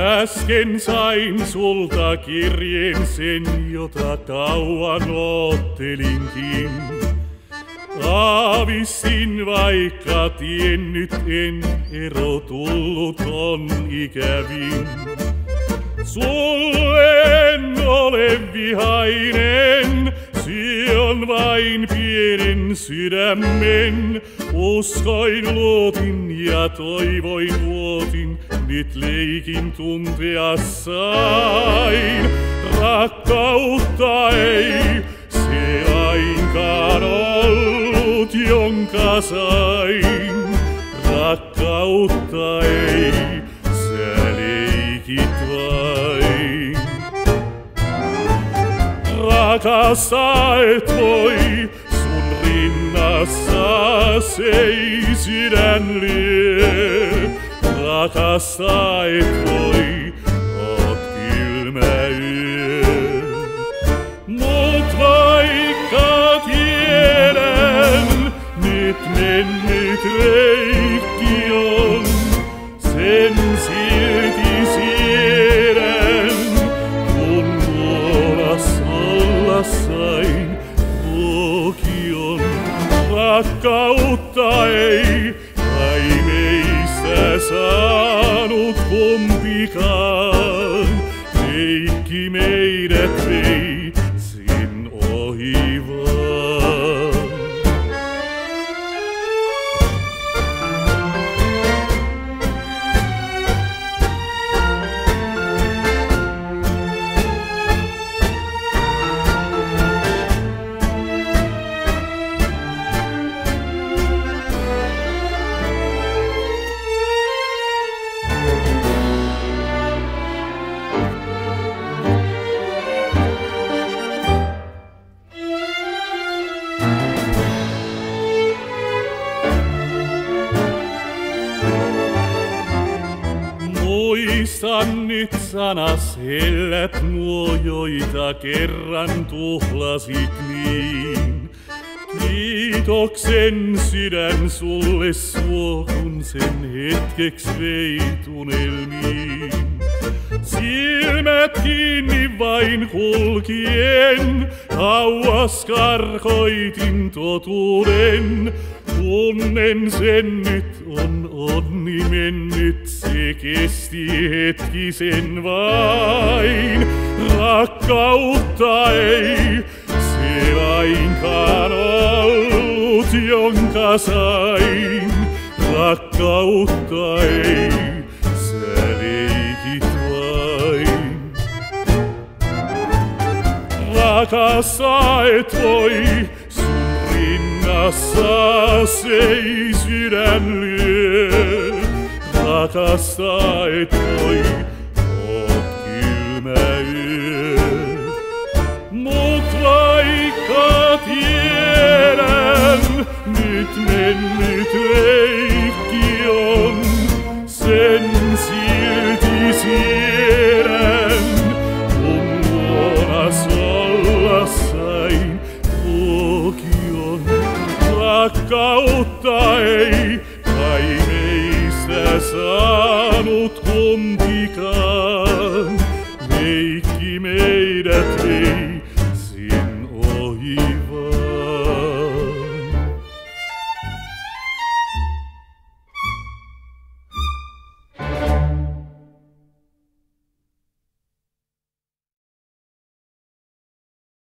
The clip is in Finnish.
Äsken sain sulta kirjeen sen, jota kauan oottelinkin. Aavistin, vaikka tiennyt en, ero tullut on ikävin. Sulle en ole vihainen, syön vain pienen sydämen. Uskoin, luotin ja toivoin vuotin, nyt leikin tuntea sain. Rakkautta ei se lainkaan ollut, jonka sain. Rakkautta ei, sä leikit vain. Rakastaa et voi, sun rinnassa ei sydän lyö. Rakastaa et voi, oot kylmä yö. Mut vaikka tiedän, nyt mennyt leikki on, sen silti siedän, kun luolas olla sain. Tuokion rakkautta ei kai meistä saanut kumpikaan. Leikki meidät vei sin ohi vaan. Muistan nyt sanas hellät nuo, joita kerran tuhlasit niin. Kiitoksen sydän sulle suo, kun sen hetkeksi veit unelmiin. Silmät kiinni vain kulkien, kauas karkoitin totuuden. Tunnen sen, nyt on onni mennyt, se kesti hetkisen vain. Rakkautta ei se lainkaan ollut, jonka sain. Rakkautta ei, sä leikit vain. Rakastaa et voi, rinnassa ei sydän lyö. Rakastaa et voi, oot kylmä yö. Mut vaikka tiedän, nyt mennyt leikki on, sen silti siedän, kun luonas olla sain. Rakkautta ei kai meistä saanut kumpikaan. Leikki meidät vei sin ohi